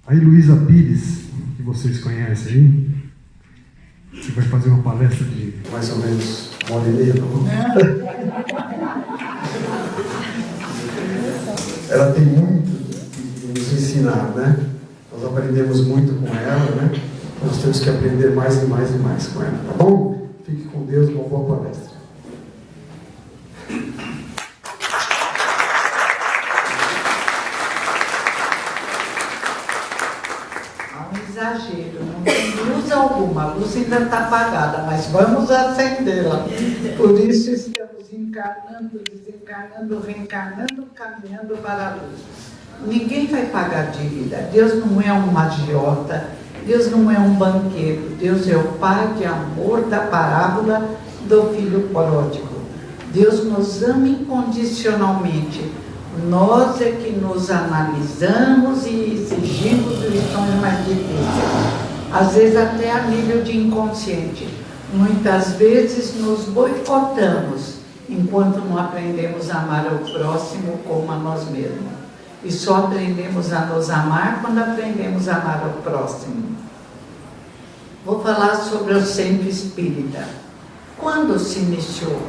A Heloísa Pires, que vocês conhecem aí, que vai fazer uma palestra de mais ou menos 1h30, ela tem muito que nos ensinar, né? Nós aprendemos muito com ela, né? Nós temos que aprender mais e mais e mais com ela, tá bom? Fique com Deus, uma boa palestra. Exagero, não tem luz alguma, a luz ainda está apagada, mas vamos acendê-la. Por isso estamos encarnando, desencarnando, reencarnando, caminhando para a luz. Ninguém vai pagar dívida. Deus não é um agiota, Deus não é um banqueiro, Deus é o Pai de amor da parábola do filho pródigo. Deus nos ama incondicionalmente. Nós é que nos analisamos e exigimos lições mais difíceis, às vezes até a nível de inconsciente. Muitas vezes nos boicotamos enquanto não aprendemos a amar o próximo como a nós mesmos. E só aprendemos a nos amar quando aprendemos a amar o próximo. Vou falar sobre o centro espírita. Quando se iniciou?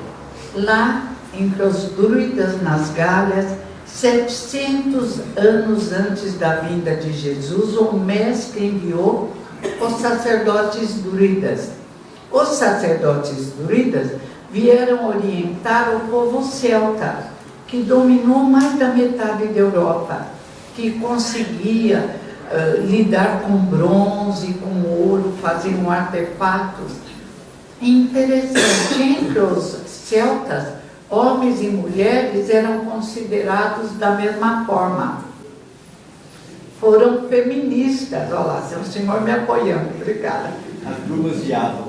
Lá entre os druidas nas Gálias, 700 anos antes da vinda de Jesus, o mestre enviou os sacerdotes druidas. Os sacerdotes druidas vieram orientar o povo celta, que dominou mais da metade da Europa, que conseguia lidar com bronze, com ouro, faziam artefatos. Interessante, entre os celtas, homens e mulheres eram considerados da mesma forma. Foram feministas, olha lá, o senhor me apoiando, obrigada. As brumas de Ávila.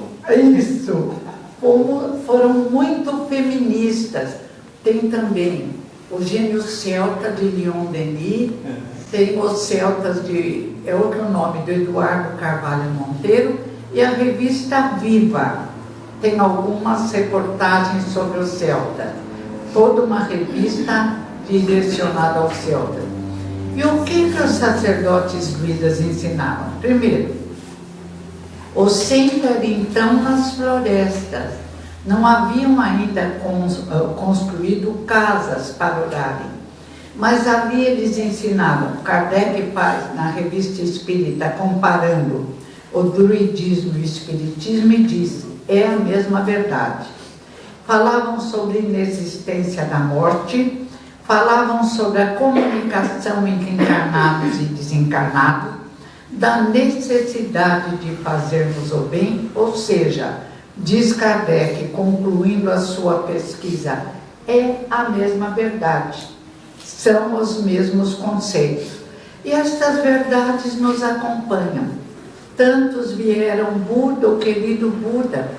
Isso, foram muito feministas. Tem também o gênio celta de Leon Denis, tem os celtas de, é outro nome, do Eduardo Carvalho Monteiro, e a revista Viva. Tem algumas reportagens sobre o celta. Toda uma revista direcionada ao celta. E o que os sacerdotes druidas ensinavam? Primeiro, o centro era então nas florestas. Não haviam ainda construído casas para orarem. Mas ali eles ensinavam. Kardec faz na revista Espírita, comparando o druidismo e o espiritismo, e diz: é a mesma verdade. Falavam sobre a inexistência da morte, falavam sobre a comunicação entre encarnados e desencarnados, da necessidade de fazermos o bem, ou seja, diz Kardec, concluindo a sua pesquisa, é a mesma verdade, são os mesmos conceitos. E estas verdades nos acompanham. Tantos vieram Buda, o querido Buda,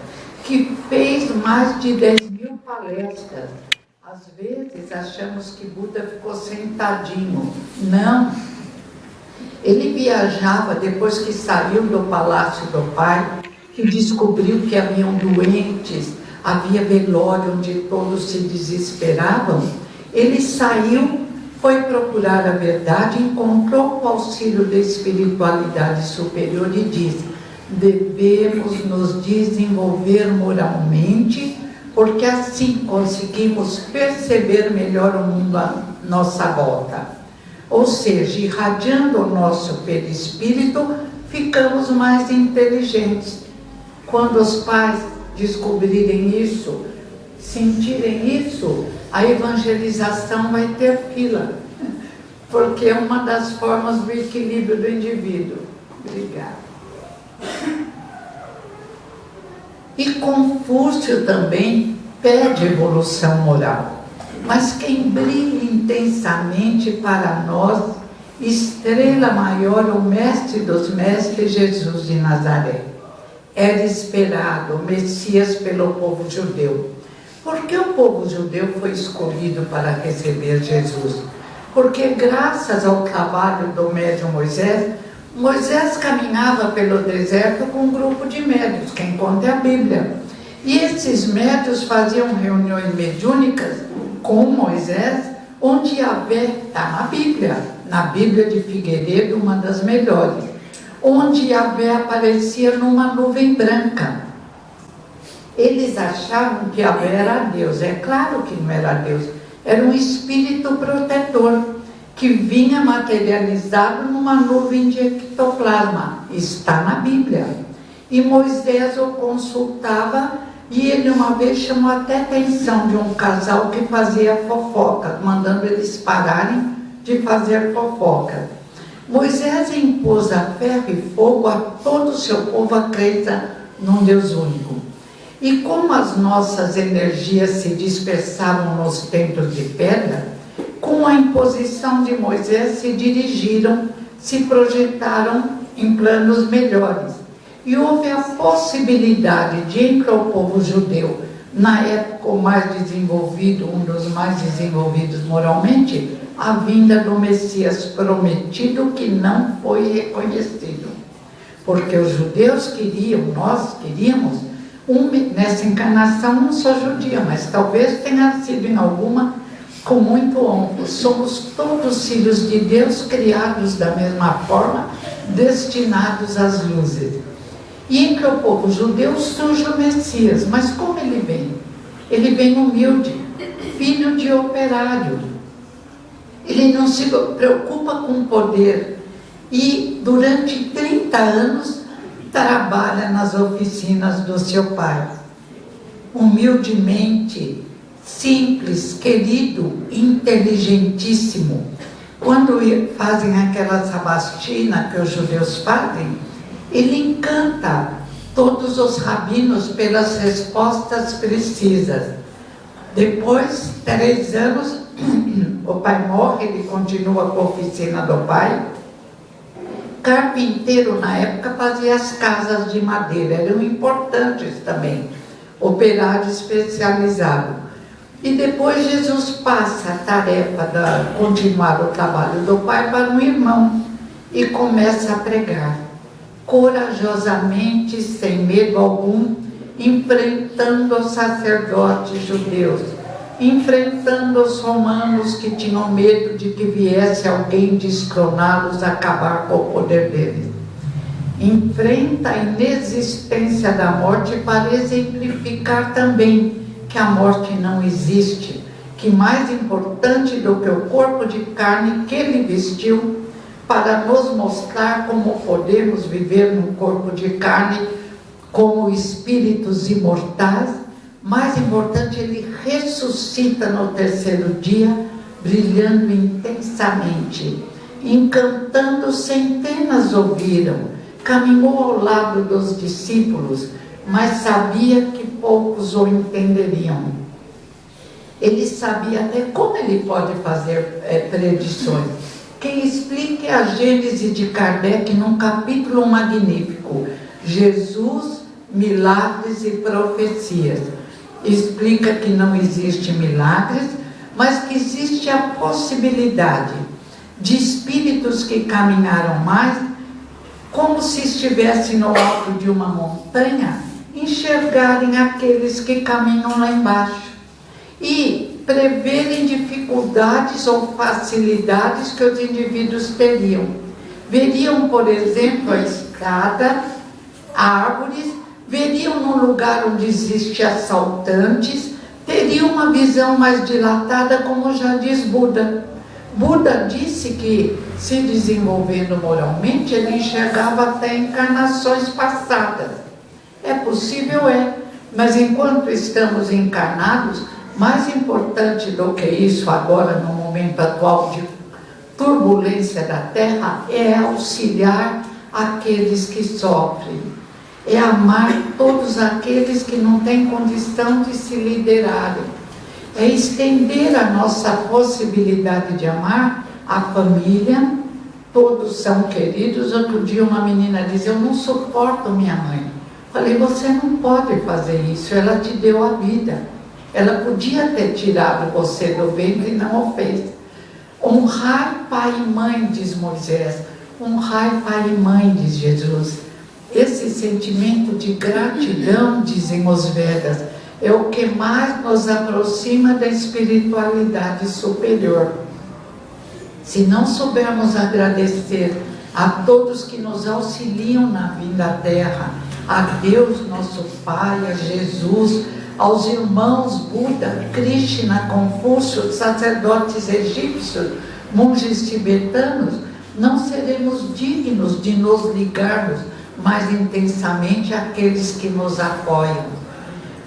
que fez mais de 10.000 palestras. Às vezes achamos que Buda ficou sentadinho. Não. Ele viajava depois que saiu do Palácio do Pai, que descobriu que haviam doentes, havia velório onde todos se desesperavam. Ele saiu, foi procurar a verdade, encontrou o auxílio da espiritualidade superior e disse: devemos nos desenvolver moralmente, porque assim conseguimos perceber melhor o mundo à nossa volta. Ou seja, irradiando o nosso perispírito, ficamos mais inteligentes. Quando os pais descobrirem isso, sentirem isso, a evangelização vai ter fila, porque é uma das formas do equilíbrio do indivíduo. Obrigada. E Confúcio também pede evolução moral, mas quem brilha intensamente para nós, estrela maior, o mestre dos mestres, Jesus de Nazaré. Era esperado o Messias pelo povo judeu. Por que o povo judeu foi escolhido para receber Jesus? Porque graças ao trabalho do médium Moisés, Moisés caminhava pelo deserto com um grupo de médios, quem conta é a Bíblia. E esses médios faziam reuniões mediúnicas com Moisés, onde Yahvé está na Bíblia de Figueiredo, uma das melhores, onde Yahvé aparecia numa nuvem branca. Eles achavam que Yahvé era Deus. É claro que não era Deus, era um espírito protetor que vinha materializado numa nuvem de ectoplasma. Está na Bíblia. E Moisés o consultava, e ele uma vez chamou até a atenção de um casal que fazia fofoca, mandando eles pararem de fazer fofoca. Moisés impôs a ferro e fogo a todo o seu povo a crer num Deus único. E como as nossas energias se dispersavam nos templos de pedra, com a imposição de Moisés se dirigiram, se projetaram em planos melhores. E houve a possibilidade de, entre o povo judeu, na época o mais desenvolvido, um dos mais desenvolvidos moralmente, a vinda do Messias prometido, que não foi reconhecido. Porque os judeus queriam, nós queríamos, nessa encarnação não sou judia, mas talvez tenha sido em alguma com muito honra. Somos todos filhos de Deus, criados da mesma forma, destinados às luzes. E entre o povo judeu surge o Messias. Mas como ele vem? Ele vem humilde, filho de operário. Ele não se preocupa com poder. E durante 30 anos trabalha nas oficinas do seu pai. Humildemente, simples, querido, inteligentíssimo. Quando fazem aquela sabastina que os judeus fazem, ele encanta todos os rabinos pelas respostas precisas. Depois, 3 anos, o pai morre, ele continua com a oficina do pai. Carpinteiro, na época, fazia as casas de madeira, eram importantes também, operário especializado. E depois Jesus passa a tarefa de continuar o trabalho do pai para um irmão e começa a pregar, corajosamente, sem medo algum, enfrentando os sacerdotes judeus, enfrentando os romanos que tinham medo de que viesse alguém destroná-los, acabar com o poder deles. Enfrenta a inexistência da morte para exemplificar também que a morte não existe, que mais importante do que o corpo de carne que ele vestiu, para nos mostrar como podemos viver num corpo de carne como espíritos imortais. Mais importante, ele ressuscita no 3º dia, brilhando intensamente, encantando. Centenas ouviram, caminhou ao lado dos discípulos, mas sabia que poucos o entenderiam. Ele sabia até como ele pode fazer predições. Quem explique a Gênese de Kardec num capítulo magnífico, Jesus, Milagres e Profecias. Explica que não existe milagres, mas que existe a possibilidade de espíritos que caminharam mais, como se estivessem no alto de uma montanha, enxergarem aqueles que caminham lá embaixo e preverem dificuldades ou facilidades que os indivíduos teriam. Veriam, por exemplo, a estrada, árvores, veriam no lugar onde existem assaltantes, teriam uma visão mais dilatada, como já diz Buda. Buda disse que, se desenvolvendo moralmente, ele enxergava até encarnações passadas. É possível, mas enquanto estamos encarnados, mais importante do que isso agora, no momento atual de turbulência da Terra, é auxiliar aqueles que sofrem, é amar todos aqueles que não têm condição de se liderarem, é estender a nossa possibilidade de amar a família. Todos são queridos. Outro dia uma menina dizia: eu não suporto minha mãe. Falei: você não pode fazer isso, ela te deu a vida, ela podia ter tirado você do ventre e não o fez. Honrai pai e mãe, diz Moisés, honrai pai e mãe, diz Jesus. Esse sentimento de gratidão, dizem os Vedas, é o que mais nos aproxima da espiritualidade superior. Se não soubermos agradecer a todos que nos auxiliam na vida à Terra, a Deus, nosso Pai, a Jesus, aos irmãos Buda, Krishna, Confúcio, sacerdotes egípcios, monges tibetanos, não seremos dignos de nos ligarmos mais intensamente àqueles que nos apoiam.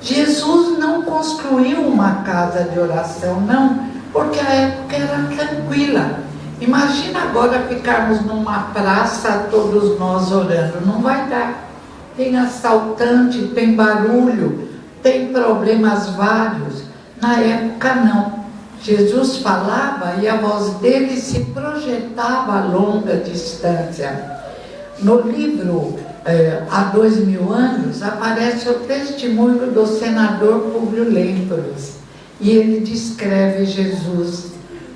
Jesus não construiu uma casa de oração, não, porque a época era tranquila. Imagina agora ficarmos numa praça, todos nós orando, não vai dar. Tem assaltante, tem barulho, tem problemas vários. Na época não. Jesus falava e a voz dele se projetava a longa distância. No livro Há 2000 anos, aparece o testemunho do senador Públio Lentulus. E ele descreve Jesus,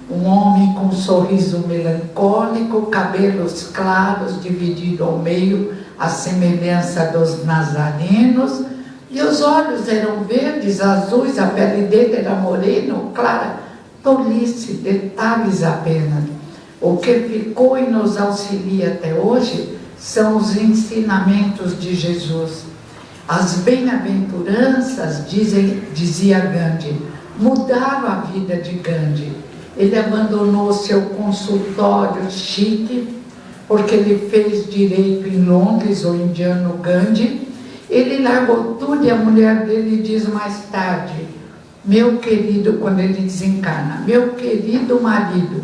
um homem com um sorriso melancólico, cabelos claros, dividido ao meio, à semelhança dos nazarenos, e os olhos eram verdes, azuis, a pele dele era morena, clara, tolice, detalhes apenas. O que ficou e nos auxilia até hoje são os ensinamentos de Jesus. As bem-aventuranças, dizia Gandhi, mudaram a vida de Gandhi. Ele abandonou seu consultório chique, porque ele fez direito em Londres, o indiano Gandhi. Ele largou tudo e a mulher dele diz mais tarde, meu querido, quando ele desencarna, meu querido marido,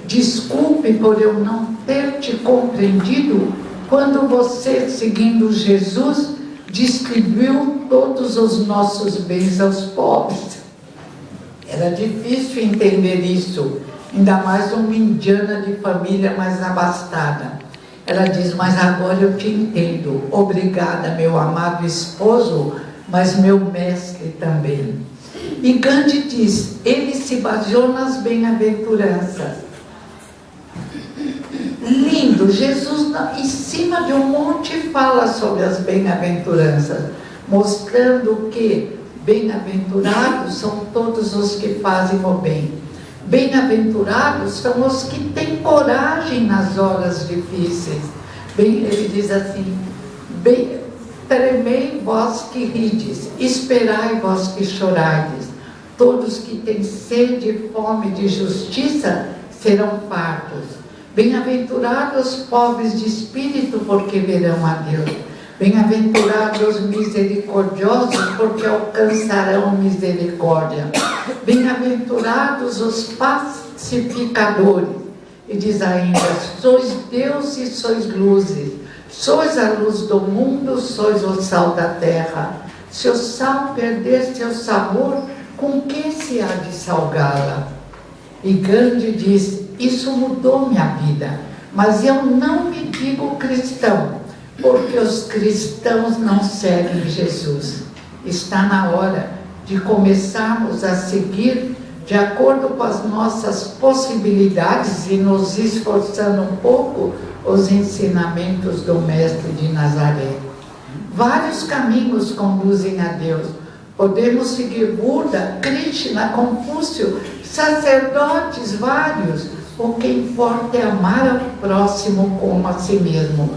desculpe por eu não ter te compreendido quando você, seguindo Jesus, distribuiu todos os nossos bens aos pobres. Era difícil entender isso, ainda mais uma indiana de família mais abastada. Ela diz, mas agora eu te entendo. Obrigada, meu amado esposo, mas meu mestre também. E Gandhi diz, ele se baseou nas bem-aventuranças. Lindo, Jesus em cima de um monte fala sobre as bem-aventuranças, mostrando que bem-aventurados são todos os que fazem o bem. Bem-aventurados são os que têm coragem nas horas difíceis. Ele diz assim, tremei vós que rides, esperai vós que choraides. Todos que têm sede e fome de justiça serão fartos. Bem-aventurados os pobres de espírito, porque verão a Deus. Bem-aventurados os misericordiosos, porque alcançarão misericórdia. Bem-aventurados os pacificadores. E diz ainda, sois Deus e sois luzes. Sois a luz do mundo, sois o sal da terra. Se o sal perder seu sabor, com que se há de salgá-la? E Gandhi diz, isso mudou minha vida, mas eu não me digo cristão, porque os cristãos não seguem Jesus. Está na hora de começarmos a seguir de acordo com as nossas possibilidades e nos esforçando um pouco os ensinamentos do Mestre de Nazaré. Vários caminhos conduzem a Deus. Podemos seguir Buda, Krishna, Confúcio, sacerdotes vários. O que importa é amar ao próximo como a si mesmo.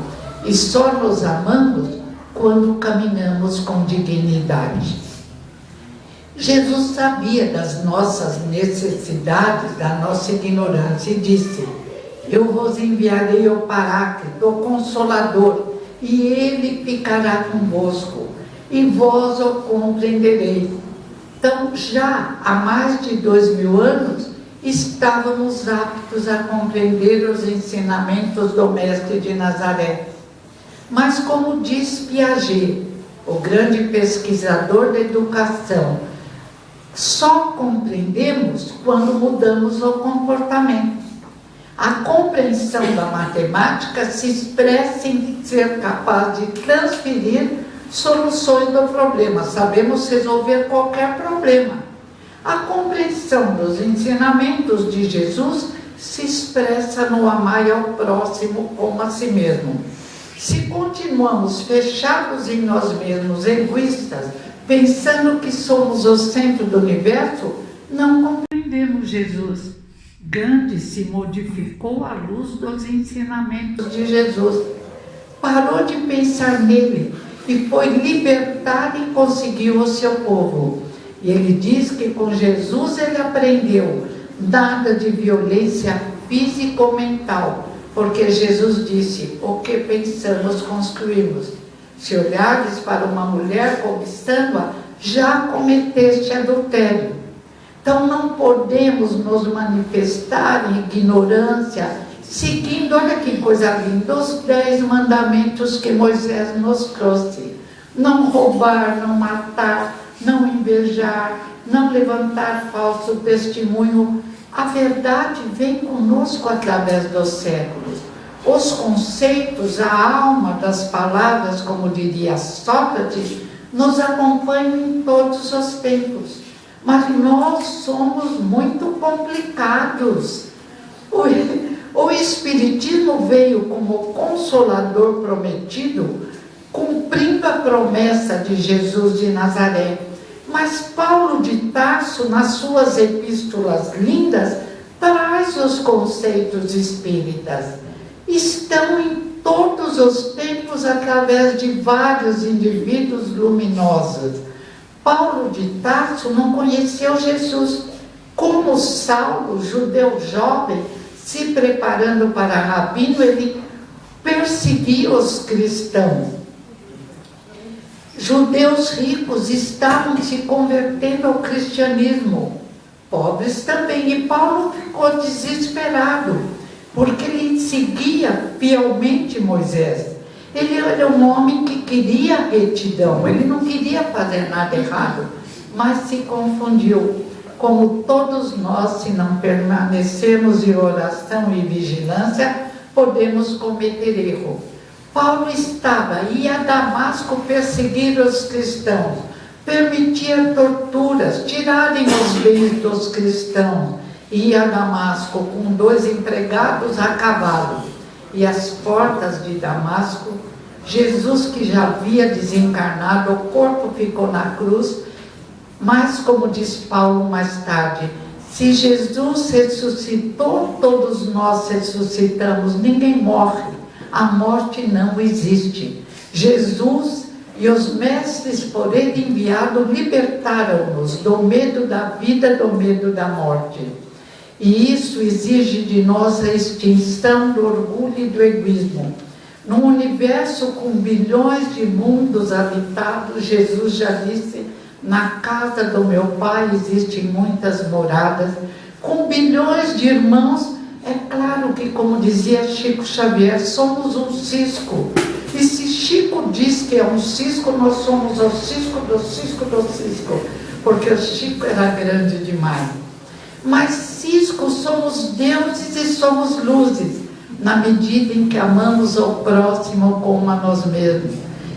E só nos amamos quando caminhamos com dignidade. Jesus sabia das nossas necessidades, da nossa ignorância e disse, eu vos enviarei o Paráclito, o Consolador, e ele ficará convosco, e vós o compreendereis. Então, já há mais de 2000 anos, estávamos aptos a compreender os ensinamentos do Mestre de Nazaré. Mas como diz Piaget, o grande pesquisador da educação, só compreendemos quando mudamos o comportamento. A compreensão da matemática se expressa em ser capaz de transferir soluções do problema. Sabemos resolver qualquer problema. A compreensão dos ensinamentos de Jesus se expressa no amar ao próximo como a si mesmo. Se continuamos fechados em nós mesmos, egoístas, pensando que somos o centro do universo, não compreendemos Jesus. Gandhi se modificou à luz dos ensinamentos de Jesus. Parou de pensar nele e foi libertar e conseguiu o seu povo. E ele diz que com Jesus ele aprendeu nada de violência física ou mental, porque Jesus disse: o que pensamos, construímos. Se olhares para uma mulher cobiçando-a, já cometeste adultério. Então não podemos nos manifestar em ignorância, seguindo, olha que coisa linda, os 10 mandamentos que Moisés nos trouxe. Não roubar, não matar, não invejar, não levantar falso testemunho. A verdade vem conosco através dos séculos. Os conceitos, a alma das palavras, como diria Sócrates, nos acompanham em todos os tempos. Mas nós somos muito complicados. O Espiritismo veio como consolador prometido, cumprindo a promessa de Jesus de Nazaré. Mas Paulo de Tarso, nas suas epístolas lindas, traz os conceitos espíritas. Estão em todos os tempos através de vários indivíduos luminosos. Paulo de Tarso não conheceu Jesus. Como Saulo, judeu jovem, se preparando para rabino, ele perseguia os cristãos. Judeus ricos estavam se convertendo ao cristianismo, pobres também, e Paulo ficou desesperado, porque ele seguia fielmente Moisés. Ele era um homem que queria retidão, ele não queria fazer nada errado, mas se confundiu. Como todos nós, se não permanecermos em oração e vigilância, podemos cometer erro. Paulo ia a Damasco perseguir os cristãos, permitia torturas, tirarem os bens dos cristãos. Ia a Damasco com 2 empregados a cavalo. E às portas de Damasco, Jesus, que já havia desencarnado, o corpo ficou na cruz. Mas, como diz Paulo mais tarde, se Jesus ressuscitou, todos nós ressuscitamos, ninguém morre. A morte não existe. Jesus e os mestres por ele enviado libertaram-nos do medo da vida, do medo da morte. E isso exige de nós a extinção do orgulho e do egoísmo. Num universo com bilhões de mundos habitados, Jesus já disse: na casa do meu pai existem muitas moradas. Com bilhões de irmãos, é claro que, como dizia Chico Xavier, somos um cisco. E se Chico diz que é um cisco, nós somos o cisco do cisco do cisco, porque o Chico era grande demais. Mas cisco somos deuses e somos luzes, na medida em que amamos o próximo como a nós mesmos,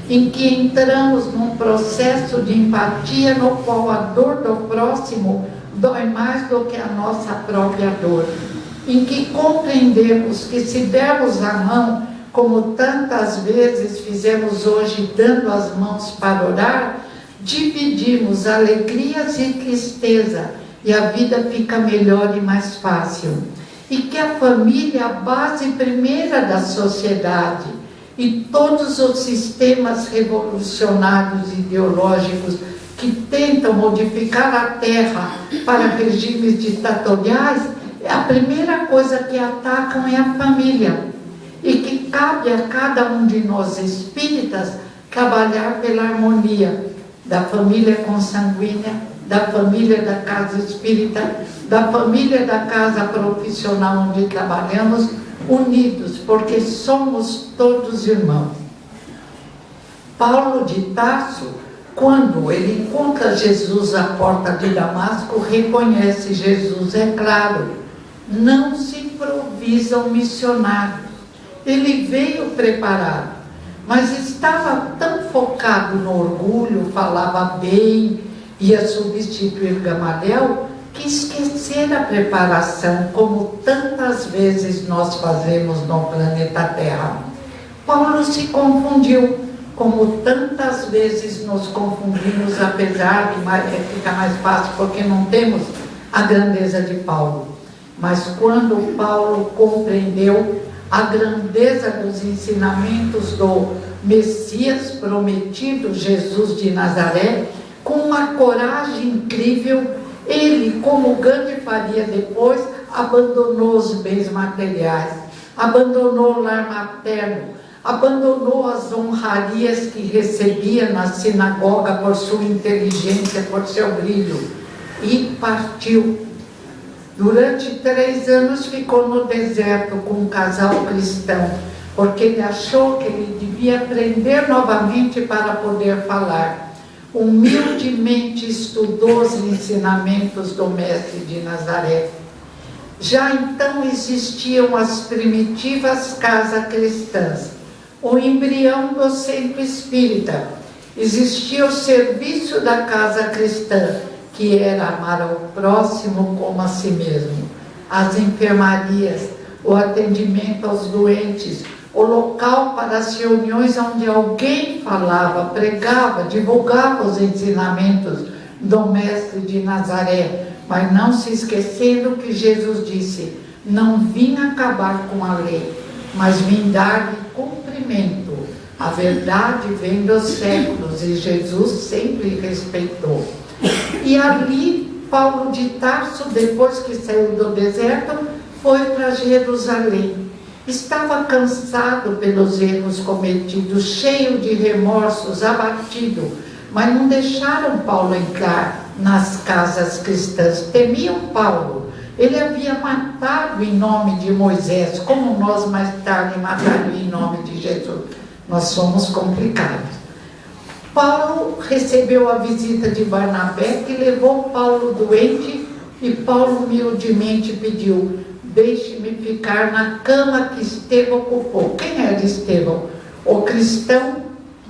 em que entramos num processo de empatia no qual a dor do próximo dói mais do que a nossa própria dor, em que compreendemos que se dermos a mão, como tantas vezes fizemos hoje, dando as mãos para orar, dividimos alegrias e tristeza, e a vida fica melhor e mais fácil. E que a família é a base primeira da sociedade, e todos os sistemas revolucionários ideológicos que tentam modificar a terra para regimes ditatoriais, a primeira coisa que atacam é a família. E que cabe a cada um de nós espíritas trabalhar pela harmonia da família consanguínea, da família da casa espírita, da família da casa profissional onde trabalhamos, unidos, porque somos todos irmãos. Paulo de Tarso, quando ele encontra Jesus à porta de Damasco, reconhece Jesus, é claro, não se improvisa um missionário. Ele veio preparado, mas estava tão focado no orgulho, falava bem, ia substituir Gamaliel, que esquecer a preparação, como tantas vezes nós fazemos no planeta Terra. Paulo se confundiu, como tantas vezes nos confundimos, apesar de ficar mais fácil porque não temos a grandeza de Paulo. Mas quando Paulo compreendeu a grandeza dos ensinamentos do Messias prometido, Jesus de Nazaré, com uma coragem incrível, ele, como Gandhi faria depois, abandonou os bens materiais, abandonou o lar materno, abandonou as honrarias que recebia na sinagoga por sua inteligência, por seu brilho, e partiu. Durante 3 anos ficou no deserto com um casal cristão, porque ele achou que ele devia aprender novamente para poder falar. Humildemente estudou os ensinamentos do Mestre de Nazaré. Já então existiam as primitivas casas cristãs, o embrião do centro espírita. Existia o serviço da casa cristã, que era amar ao próximo como a si mesmo. As enfermarias, o atendimento aos doentes, o local para as reuniões onde alguém falava, pregava, divulgava os ensinamentos do Mestre de Nazaré, mas não se esquecendo que Jesus disse: não vim acabar com a lei, mas vim dar-lhe cumprimento. A verdade vem dos séculos e Jesus sempre respeitou. E ali, Paulo de Tarso, depois que saiu do deserto, foi para Jerusalém. Estava cansado pelos erros cometidos, cheio de remorsos, abatido, mas não deixaram Paulo entrar nas casas cristãs. Temiam Paulo. Ele havia matado em nome de Moisés, como nós mais tarde mataríamos em nome de Jesus. Nós somos complicados. Paulo recebeu a visita de Barnabé, que levou Paulo doente, e Paulo humildemente pediu: deixe-me ficar na cama que Estevão ocupou. Quem era Estevão? O cristão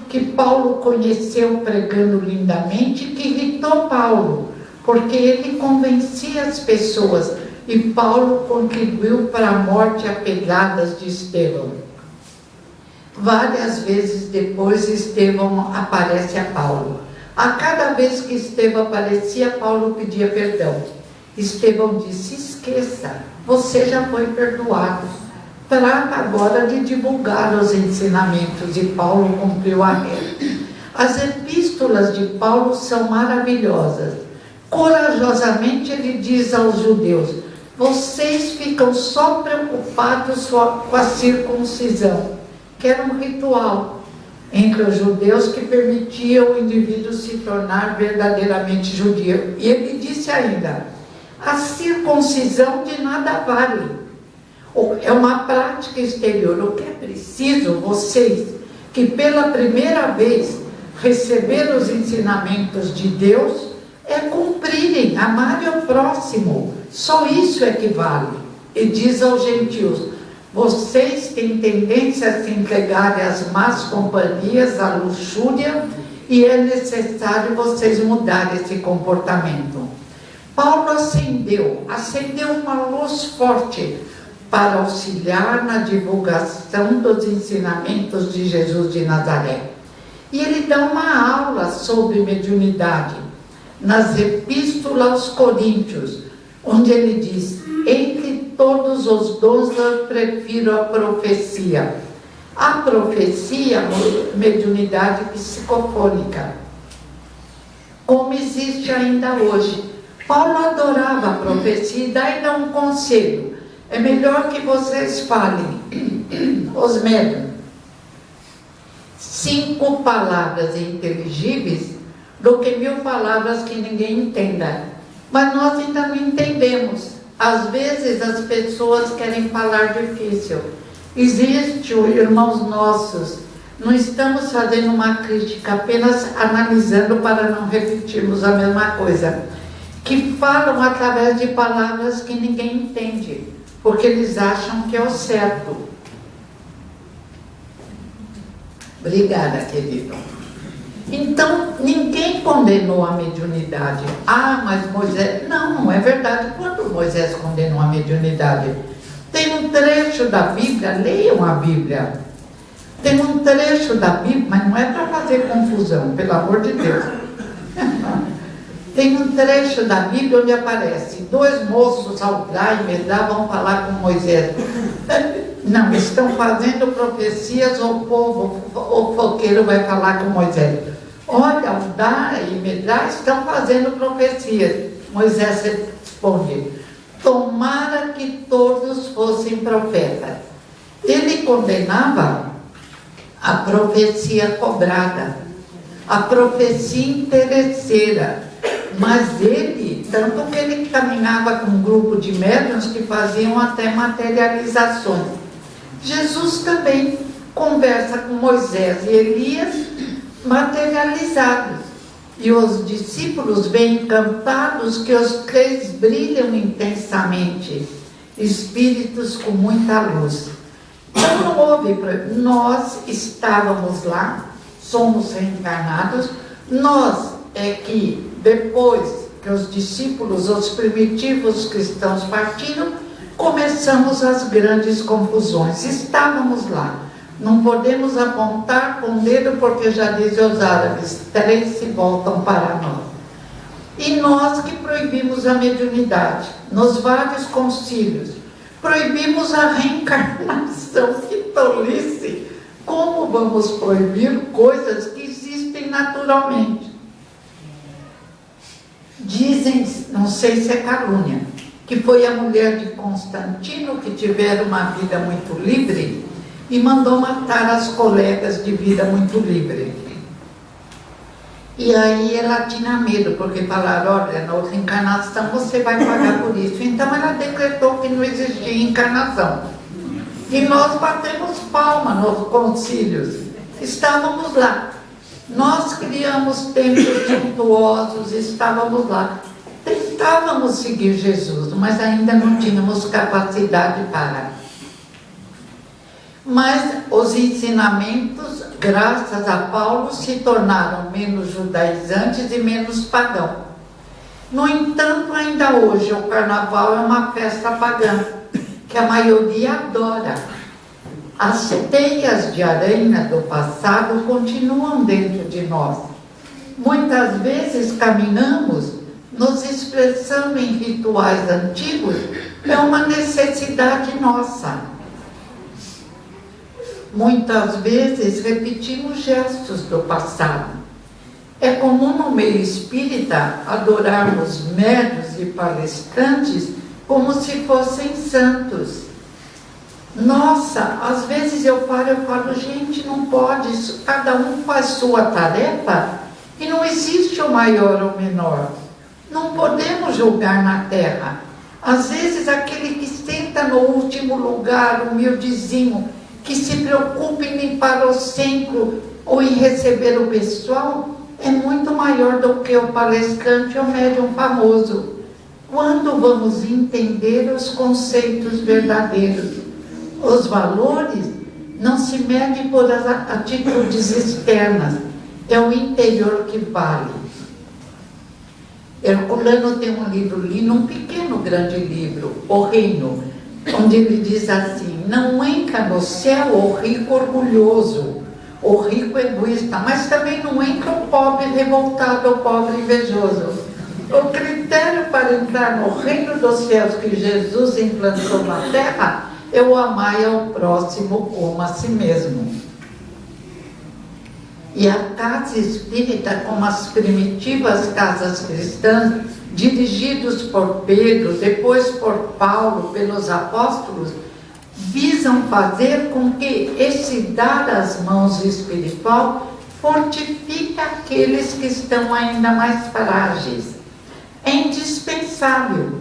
que Paulo conheceu pregando lindamente, que irritou Paulo, porque ele convencia as pessoas, e Paulo contribuiu para a morte a pedradas de Estevão. Várias vezes depois, Estevão aparece a Paulo. A cada vez que Estevão aparecia, Paulo pedia perdão. Estevão disse: esqueça, você já foi perdoado. Trata agora de divulgar os ensinamentos. E Paulo cumpriu a regra. As epístolas de Paulo são maravilhosas. Corajosamente ele diz aos judeus: vocês ficam só preocupados com a circuncisão, que era um ritual entre os judeus que permitia o indivíduo se tornar verdadeiramente judeu. E ele disse ainda: a circuncisão de nada vale. É uma prática exterior. O que é preciso, vocês que pela primeira vez receberam os ensinamentos de Deus, é cumprirem, amarem ao próximo. Só isso é que vale. E diz aos gentios: vocês têm tendência a se entregarem às más companhias, à luxúria, e é necessário vocês mudarem esse comportamento. Paulo acendeu uma luz forte para auxiliar na divulgação dos ensinamentos de Jesus de Nazaré. E ele dá uma aula sobre mediunidade nas epístolas aos Coríntios, onde ele diz: entre todos os dons eu prefiro a profecia. A profecia, mediunidade psicofônica, como existe ainda hoje. Paulo adorava a profecia e daí dá um conselho: é melhor que vocês falem, os médiuns, 5 palavras inteligíveis do que 1000 palavras que ninguém entenda. Mas nós ainda não entendemos. Às vezes as pessoas querem falar difícil. Existe, irmãos nossos, não estamos fazendo uma crítica, apenas analisando para não repetirmos a mesma coisa, que falam através de palavras que ninguém entende, porque eles acham que é o certo. Obrigada, querido. Então, ninguém condenou a mediunidade. Ah, mas Moisés... Não é verdade. Quando Moisés condenou a mediunidade? Tem um trecho da Bíblia, leiam a Bíblia. Tem um trecho da Bíblia, mas não é para fazer confusão, pelo amor de Deus. Tem um trecho da Bíblia onde aparece 2 moços ao praia e Medá vão falar com Moisés. Não, estão fazendo profecias, o povo, o fofoqueiro vai falar com Moisés. Olha, Udá e Medá estão fazendo profecias. Moisés responde: tomara que todos fossem profetas. Ele condenava a profecia cobrada, a profecia interesseira, mas ele, tanto que ele caminhava com um grupo de médiuns que faziam até materializações. Jesus também conversa com Moisés e Elias materializados, e os discípulos veem encantados que os 3 brilham intensamente, espíritos com muita luz. Então não houve problema. Nós estávamos lá, somos reencarnados, nós é que depois que os discípulos, os primitivos cristãos partiram, começamos as grandes confusões. Estávamos lá. Não podemos apontar com o dedo, porque já dizem os árabes, 3 se voltam para nós. E nós que proibimos a mediunidade, nos vários concílios, proibimos a reencarnação. Que tolice! Como vamos proibir coisas que existem naturalmente? Dizem, não sei se é calúnia, que foi a mulher de Constantino que tiveram uma vida muito livre e mandou matar as colegas de vida muito livre. E aí ela tinha medo, porque falaram: olha, na outra encarnação você vai pagar por isso. Então ela decretou que não existia encarnação. E nós batemos palma nos concílios. Estávamos lá. Nós criamos templos suntuosos, estávamos lá. Tentávamos seguir Jesus, mas ainda não tínhamos capacidade para. Mas os ensinamentos, graças a Paulo, se tornaram menos judaizantes e menos pagãos. No entanto, ainda hoje o carnaval é uma festa pagã, que a maioria adora. As teias de aranha do passado continuam dentro de nós. Muitas vezes caminhamos nos expressando em rituais antigos, é uma necessidade nossa. Muitas vezes repetimos gestos do passado. É comum no meio espírita adorarmos médiuns e palestrantes como se fossem santos. Nossa, às vezes eu falo, gente, não pode, cada um faz sua tarefa e não existe o maior ou menor. Não podemos julgar na terra. Às vezes aquele que senta no último lugar, humildezinho, que se preocupa em limpar o centro ou em receber o pessoal, é muito maior do que o palestrante ou médium famoso. Quando vamos entender os conceitos verdadeiros? Os valores não se medem por atitudes externas, é o interior que vale. Herculano tem um livro lindo, um pequeno grande livro, O Reino, onde ele diz assim: não entra no céu o rico orgulhoso, o rico egoísta, mas também não entra o pobre revoltado, o pobre invejoso. O critério para entrar no reino dos céus que Jesus implantou na terra é o amar ao próximo como a si mesmo. E a casa espírita, como as primitivas casas cristãs, dirigidos por Pedro, depois por Paulo, pelos apóstolos, visam fazer com que esse dar as mãos espiritual fortifique aqueles que estão ainda mais frágeis. É indispensável,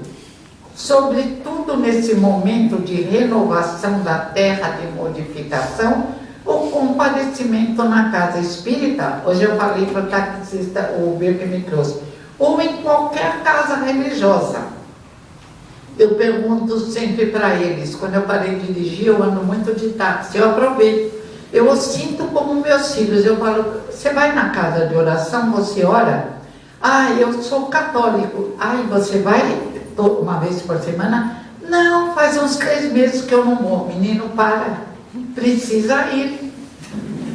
sobretudo nesse momento de renovação da terra, de modificação, o comparecimento na casa espírita. Hoje eu falei para o taxista, o Uber que me trouxe, ou em qualquer casa religiosa. Eu pergunto sempre para eles, quando eu parei de dirigir, eu ando muito de táxi, eu aproveito, eu os sinto como meus filhos. Eu falo: você vai na casa de oração, você ora? Ah, eu sou católico. Ah, e você vai uma vez por semana? Não, faz uns 3 meses que eu não vou. Menino, para, precisa ir.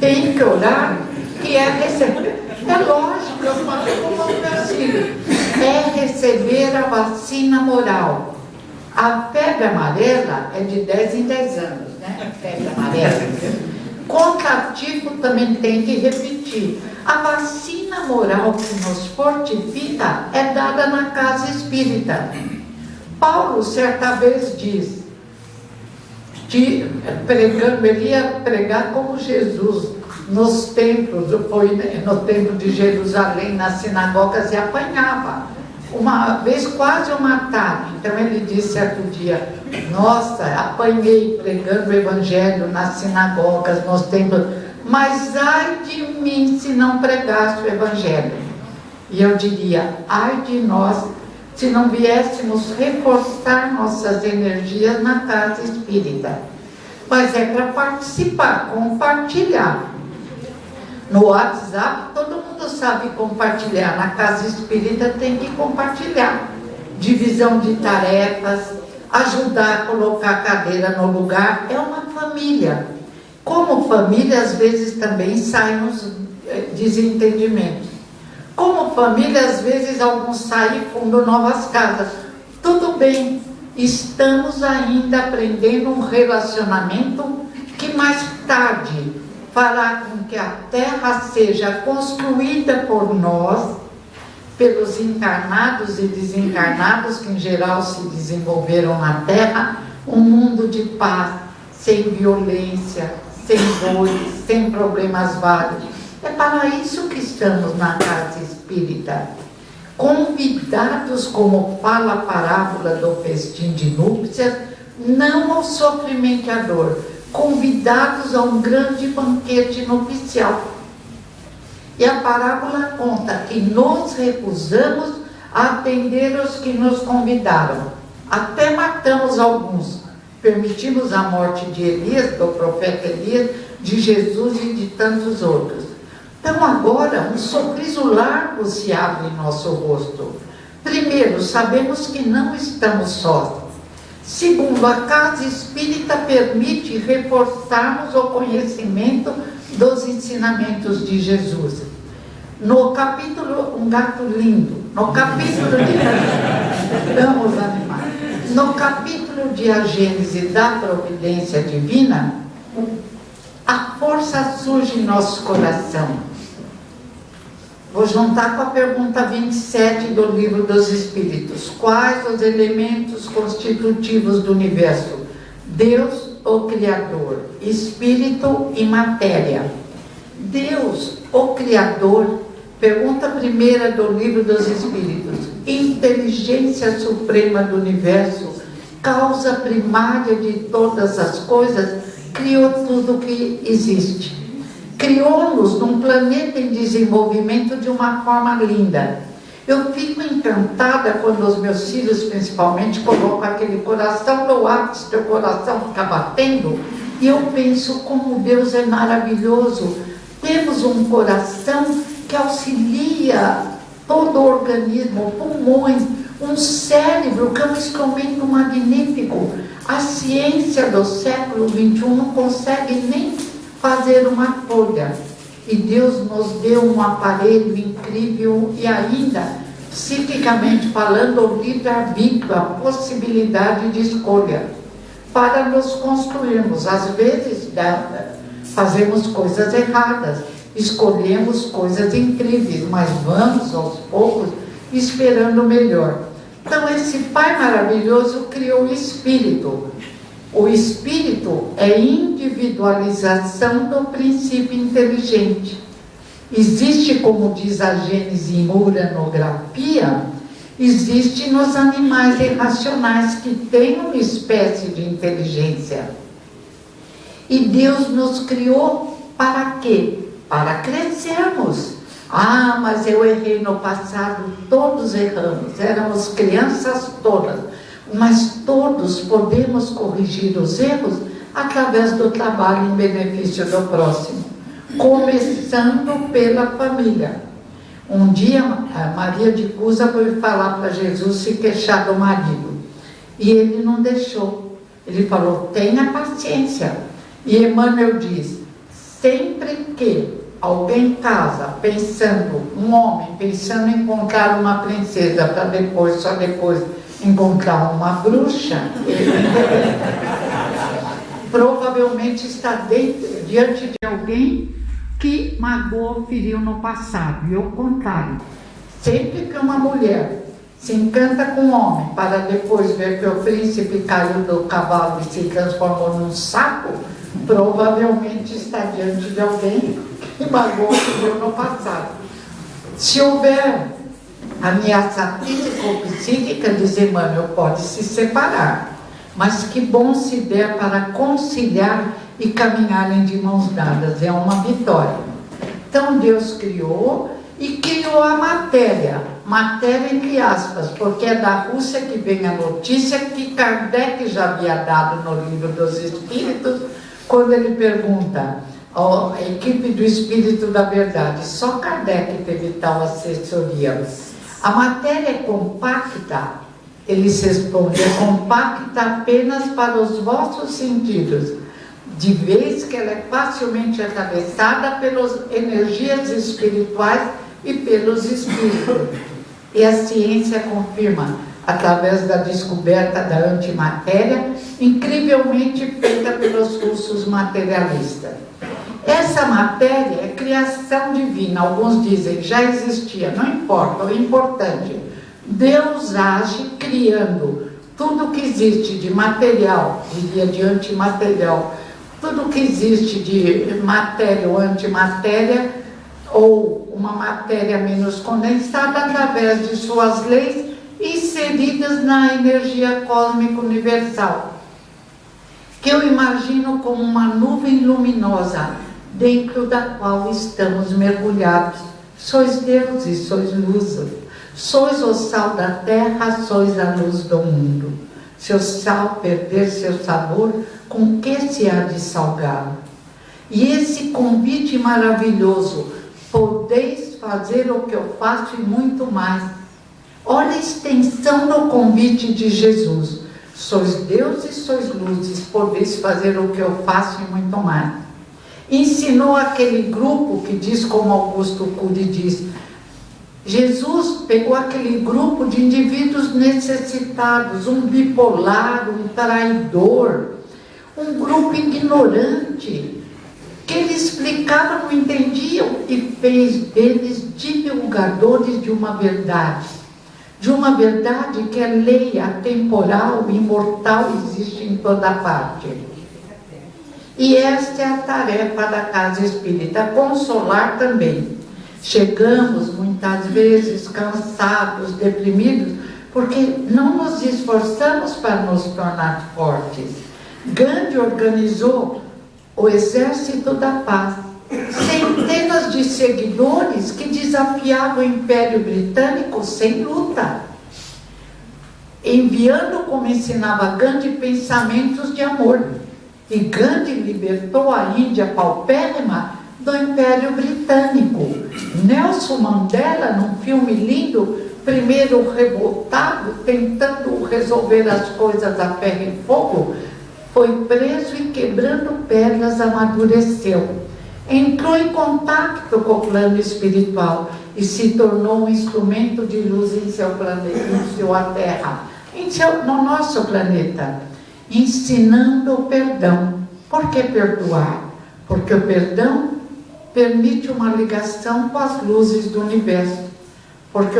tem que orar, que é receber. É lógico, eu falo como os meus filhos. É receber a vacina moral. A febre amarela é de 10 em 10 anos, né? A febre amarela. Contra tifo também tem que repetir. A vacina moral que nos fortifica é dada na casa espírita. Paulo, certa vez, diz, pregando, ele ia pregar como Jesus nos templos, foi no templo de Jerusalém, nas sinagogas, e apanhava. Uma vez quase o mataram. Então ele disse certo dia: nossa, apanhei pregando o evangelho nas sinagogas, nos templos, mas ai de mim se não pregasse o evangelho. E eu diria: ai de nós se não viéssemos reforçar nossas energias na casa espírita. Mas é para participar, compartilhar. No WhatsApp, todo mundo sabe compartilhar. Na casa espírita tem que compartilhar. Divisão de tarefas, ajudar a colocar a cadeira no lugar. É uma família. Como família, às vezes também saem os desentendimentos. Como família, às vezes alguns saem e fundam novas casas. Tudo bem, estamos ainda aprendendo um relacionamento que mais tarde fará com que a Terra seja construída por nós, pelos encarnados e desencarnados que em geral se desenvolveram na Terra, um mundo de paz, sem violência, sem dores, sem problemas vários. É para isso que estamos na casa espírita, convidados, como fala a parábola do festim de núpcias, não ao sofrimento e à dor, convidados a um grande banquete nupcial. E a parábola conta que nos recusamos a atender os que nos convidaram. Até matamos alguns. Permitimos a morte de Elias, do profeta Elias, de Jesus e de tantos outros. Então agora um sorriso largo se abre em nosso rosto. Primeiro, sabemos que não estamos sós. Segundo, a casa espírita permite reforçarmos o conhecimento dos ensinamentos de Jesus. No capítulo, um gato lindo, no capítulo de vamos animar. No capítulo de A Gênese da Providência Divina, a força surge em nosso coração. Vou juntar com a pergunta 27 do Livro dos Espíritos. Quais os elementos constitutivos do universo? Deus, o Criador, Espírito e matéria. Deus, o Criador, pergunta primeira do Livro dos Espíritos. Inteligência suprema do universo, causa primária de todas as coisas, criou tudo que existe. Criou-nos num planeta em desenvolvimento de uma forma linda. Eu fico encantada quando os meus filhos, principalmente, colocam aquele coração no ápice, teu coração fica batendo, e eu penso como Deus é maravilhoso. Temos um coração que auxilia todo o organismo, pulmões, um cérebro que é um instrumento magnífico. A ciência do século XXI não consegue nem fazer uma folha, e Deus nos deu um aparelho incrível e ainda, psiquicamente falando, o livre-arbítrio, a possibilidade de escolha, para nos construirmos. Às vezes fazemos coisas erradas, escolhemos coisas incríveis, mas vamos aos poucos esperando o melhor. Então esse Pai maravilhoso criou o Espírito. O Espírito é individualização do princípio inteligente. Existe, como diz a Gênese em uranografia, existe nos animais irracionais que têm uma espécie de inteligência. E Deus nos criou para quê? Para crescermos. Ah, mas eu errei no passado. Todos erramos, éramos crianças todas. Mas todos podemos corrigir os erros através do trabalho em benefício do próximo, começando pela família. Um dia, a Maria de Cusa foi falar para Jesus se queixar do marido, e ele não deixou. Ele falou: tenha paciência. E Emmanuel diz: Sempre que alguém casa pensando, um homem pensando em encontrar uma princesa para depois, só depois encontrar uma bruxa, ele provavelmente está diante de alguém que magoou, feriu no passado. E o contrário, sempre que uma mulher se encanta com um homem para depois ver que o príncipe caiu do cavalo e se transformou num sapo, provavelmente está diante de alguém que magoou, feriu no passado. Se houver ameaça física ou psíquica, diz Emmanuel, pode se separar. Mas que bom se der para conciliar e caminharem de mãos dadas, é uma vitória. Então Deus criou e criou a matéria entre aspas, porque é da Rússia que vem a notícia que Kardec já havia dado no Livro dos Espíritos, quando ele pergunta à equipe do Espírito da Verdade, só Kardec teve tal assessoria. A matéria é compacta, eles respondem, é compacta apenas para os vossos sentidos, de vez que ela é facilmente atravessada pelas energias espirituais e pelos espíritos. E a ciência confirma, através da descoberta da antimatéria, incrivelmente feita pelos russos materialistas. Essa matéria é criação divina, alguns dizem, já existia, não importa, o importante, Deus age criando tudo que existe de material, diria de antimaterial, tudo que existe de matéria ou antimatéria, ou uma matéria menos condensada, através de suas leis inseridas na energia cósmica universal, que eu imagino como uma nuvem luminosa, dentro da qual estamos mergulhados. Sois Deus e sois luz, sois o sal da terra, sois a luz do mundo. Se o sal perder seu sabor, com que se há de salgá-lo? E esse convite maravilhoso, podeis fazer o que eu faço e muito mais. Olha a extensão do convite de Jesus. Sois Deus e sois luzes, podeis fazer o que eu faço e muito mais. Ensinou aquele grupo que diz, como Augusto Cury diz, Jesus pegou aquele grupo de indivíduos necessitados, um bipolar, um traidor, um grupo ignorante, que ele explicava, não entendiam, e fez deles divulgadores de uma verdade que é lei, atemporal, imortal, existe em toda parte. E esta é a tarefa da casa espírita, consolar também. Chegamos muitas vezes cansados, deprimidos, porque não nos esforçamos para nos tornar fortes. Gandhi organizou o Exército da Paz, centenas de seguidores que desafiavam o Império Britânico sem luta, enviando, como ensinava Gandhi, pensamentos de amor. E Gandhi libertou a Índia paupérrima do Império Britânico. Nelson Mandela, num filme lindo, primeiro revoltado, tentando resolver as coisas a ferro e fogo, foi preso e, quebrando pedras, amadureceu. Entrou em contato com o plano espiritual e se tornou um instrumento de luz em seu planeta, em sua terra, no nosso planeta, ensinando o perdão. Por que perdoar? Porque o perdão permite uma ligação com as luzes do universo. Porque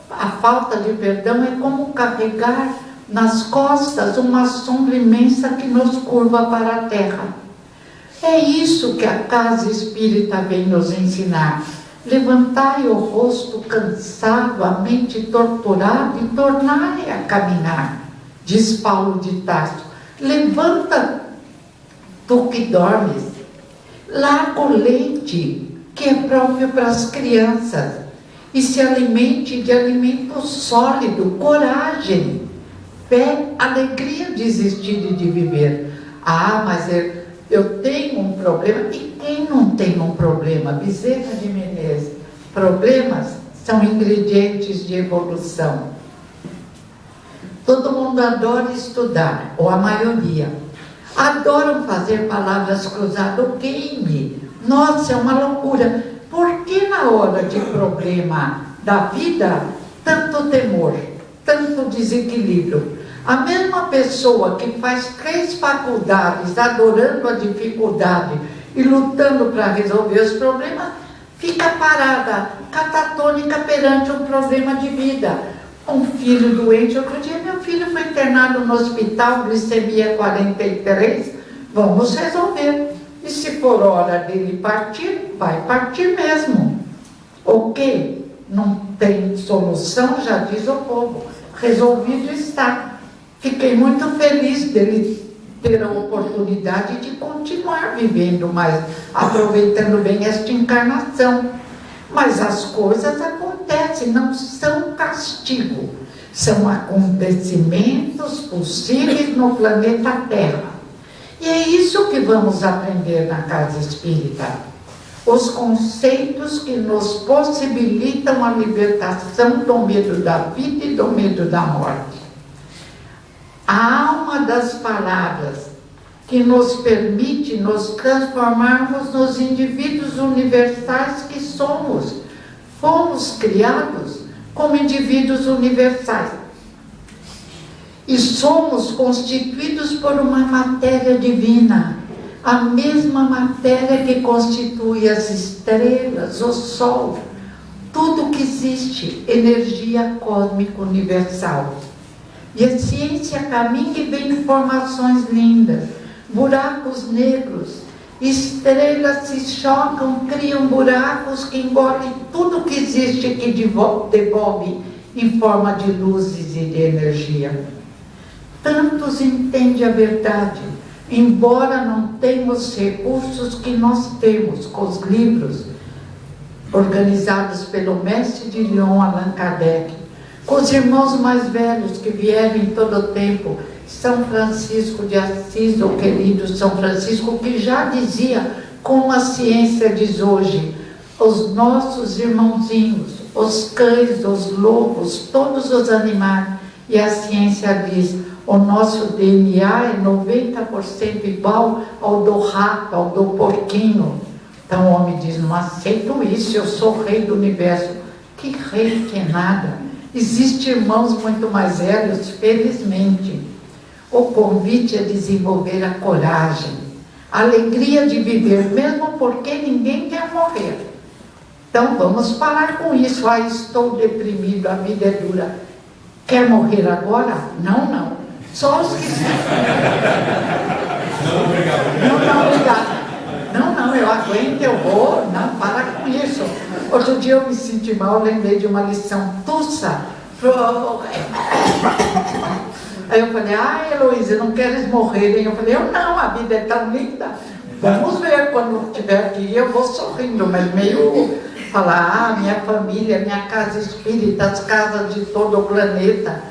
a falta de perdão é como carregar nas costas uma sombra imensa que nos curva para a terra. É isso que a casa espírita vem nos ensinar. Levantai o rosto cansado, a mente torturada e tornai a caminhar. Diz Paulo de Tarso, levanta tu que dormes, larga o leite que é próprio para as crianças e se alimente de alimento sólido, coragem, fé, alegria de existir e de viver. Ah, mas eu tenho um problema. E quem não tem um problema? Bezerra de Menezes. Problemas são ingredientes de evolução. Todo mundo adora estudar, ou a maioria. Adoram fazer palavras cruzadas, o game, Nossa, é uma loucura. Por que na hora de problema da vida, tanto temor, tanto desequilíbrio? A mesma pessoa que faz 3 faculdades adorando a dificuldade e lutando para resolver os problemas, fica parada, catatônica perante um problema de vida. Um filho doente, outro dia meu filho foi internado no hospital, glicemia 43, vamos resolver. E se for hora dele partir, vai partir mesmo. Ok? Não tem solução, já diz o povo. Resolvido está. Fiquei muito feliz dele ter a oportunidade de continuar vivendo, mas aproveitando bem esta encarnação. Mas as coisas acontecem, não são castigo. São acontecimentos possíveis no planeta Terra. E é isso que vamos aprender na Casa Espírita. Os conceitos que nos possibilitam a libertação do medo da vida e do medo da morte. A alma das palavras que nos permite nos transformarmos nos indivíduos universais que somos. Fomos criados como indivíduos universais. E somos constituídos por uma matéria divina, a mesma matéria que constitui as estrelas, o Sol, tudo que existe, energia cósmica universal. E a ciência caminha e vê informações lindas, buracos negros, estrelas se chocam, criam buracos que engolem tudo que existe, que devolve em forma de luzes e de energia. Tantos entendem a verdade, embora não tenhamos os recursos que nós temos com os livros organizados pelo mestre de Lyon, Allan Kardec, com os irmãos mais velhos que vieram em todo o tempo, São Francisco de Assis, o querido São Francisco, que já dizia, como a ciência diz hoje, os nossos irmãozinhos, os cães, os lobos, todos os animais, e a ciência diz, o nosso DNA é 90% igual ao do rato, ao do porquinho. Então o homem diz, não aceito isso, eu sou rei do universo. Que rei que é nada. Existem irmãos muito mais velhos, felizmente. O convite é desenvolver a coragem, a alegria de viver, mesmo porque ninguém quer morrer. Então vamos parar com isso. Ah, estou deprimido, a vida é dura. Quer morrer agora? Não, não. Só os que... Não, obrigado. Não, obrigado. Não, eu aguento, eu vou. Não, para com isso. Outro dia eu me senti mal, lembrei de uma lição tussa. Aí eu falei, Heloísa, não queres morrer? Eu falei, eu não, a vida é tão linda. Vamos ver, quando estiver aqui, eu vou sorrindo, mas meio falar, minha família, minha casa espírita, as casas de todo o planeta.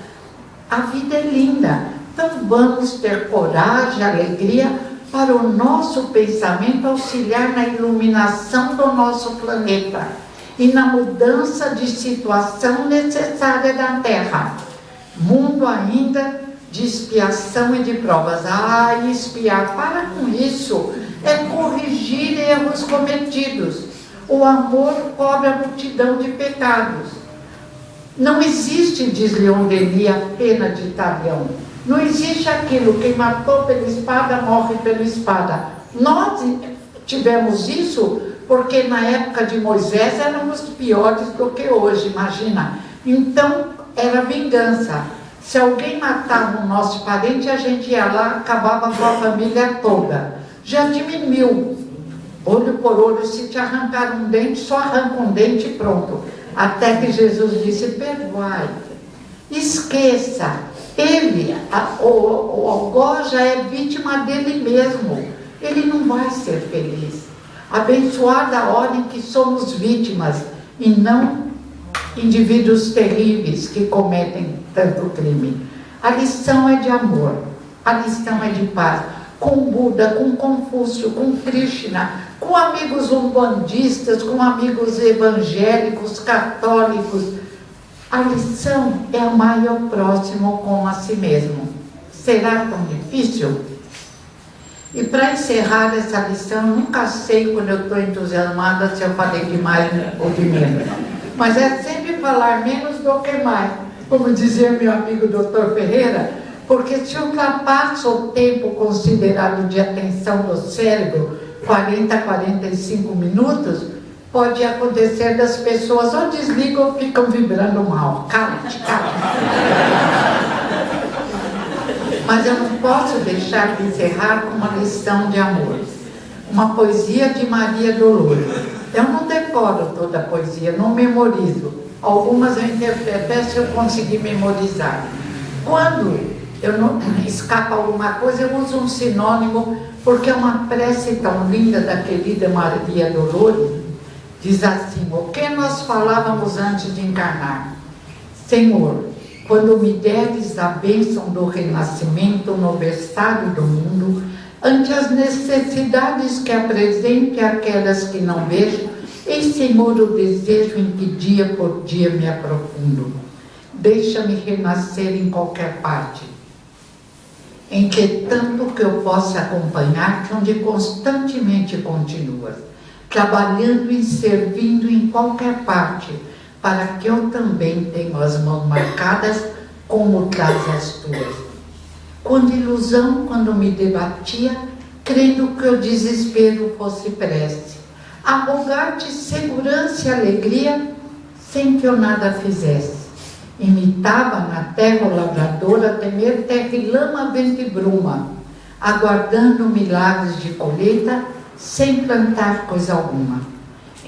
A vida é linda. Então vamos ter coragem, alegria, para o nosso pensamento auxiliar na iluminação do nosso planeta e na mudança de situação necessária da Terra. Mundo ainda de expiação e de provas. Espiar, para com isso, é corrigir erros cometidos. O amor cobre a multidão de pecados. Não existe, diz Leon Denis, a pena de talião. Não existe aquilo, quem matou pela espada, morre pela espada. Nós tivemos isso porque na época de Moisés éramos piores do que hoje, imagina. Então, era vingança. Se alguém matava o nosso parente, a gente ia lá, acabava com a família toda. Já diminuiu. Olho por olho, se te arrancar um dente, só arranca um dente e pronto. Até que Jesus disse, perdoai. Esqueça. Ele, o algoz já é vítima dele mesmo. Ele não vai ser feliz. Abençoada a hora em que somos vítimas e não indivíduos terríveis que cometem tanto crime. A lição é de amor, a lição é de paz. Com Buda, com Confúcio, com Krishna, com amigos umbandistas, com amigos evangélicos, católicos. A lição é amar ao próximo como a si mesmo. Será tão difícil? E para encerrar essa lição, eu nunca sei quando eu estou entusiasmada se eu falei demais ou de menos. Mas é sempre falar menos do que mais. Como dizia meu amigo Dr. Ferreira, porque se ultrapassa o tempo considerado de atenção do cérebro, 40 a 45 minutos, pode acontecer das pessoas ou desligam ou ficam vibrando mal. Cala-te, cala-te. Mas eu não posso deixar de encerrar com uma lição de amor. Uma poesia de Maria Dolores. Eu não decoro toda a poesia, não memorizo. Algumas eu interpreto, se eu conseguir memorizar. Quando eu não escapa alguma coisa, eu uso um sinônimo, porque é uma prece tão linda da querida Maria Dolores. Diz assim: o que nós falávamos antes de encarnar? Senhor, quando me deres a bênção do renascimento no berçário do mundo, ante as necessidades que apresento e aquelas que não vejo, ei, Senhor, o desejo em que dia por dia me aprofundo. Deixa-me renascer em qualquer parte, em que tanto que eu possa acompanhar-te, onde constantemente continuas, trabalhando e servindo em qualquer parte, para que eu também tenha as mãos marcadas como traz as tuas. Quando ilusão, quando me debatia, crendo que o desespero fosse prece, a rogar-te segurança e alegria, sem que eu nada fizesse. Imitava na terra o lavrador a temer terra e lama, vento e bruma, aguardando milagres de colheita, sem plantar coisa alguma.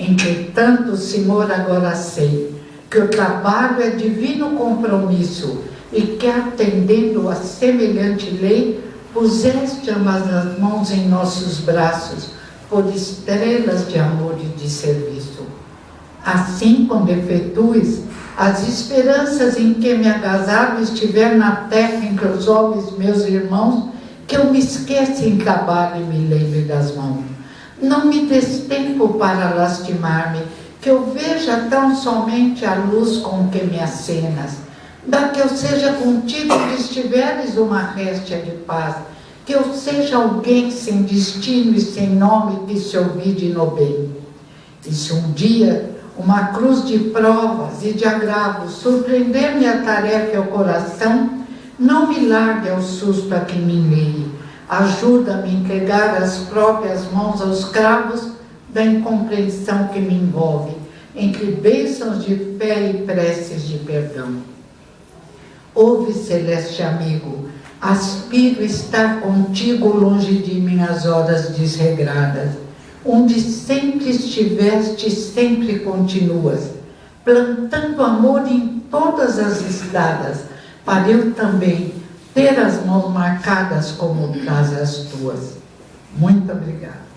Entretanto, Senhor, agora sei que o trabalho é divino compromisso e que, atendendo a semelhante lei, puseste ambas as mãos em nossos braços por estrelas de amor e de serviço. Assim, quando efetues as esperanças em que me agasalho estiver na terra entre os homens, meus irmãos, que eu me esqueça em trabalho e me lembre das mãos. Não me des tempo para lastimar-me, que eu veja tão somente a luz com que me acenas. Dá que eu seja contigo onde estiveres uma réstia de paz, que eu seja alguém sem destino e sem nome que se olvide no bem. E se um dia uma cruz de provas e de agravos surpreender-me a tarefa e o coração, não me largue ao susto a que me enleie. Ajuda-me a entregar as próprias mãos aos cravos da incompreensão que me envolve, entre bênçãos de fé e preces de perdão. Ouve, celeste amigo, aspiro estar contigo longe de minhas horas desregradas, onde sempre estiveste, sempre continuas, plantando amor em todas as estradas, para eu também ter as mãos marcadas como traz as tuas. Muito obrigada.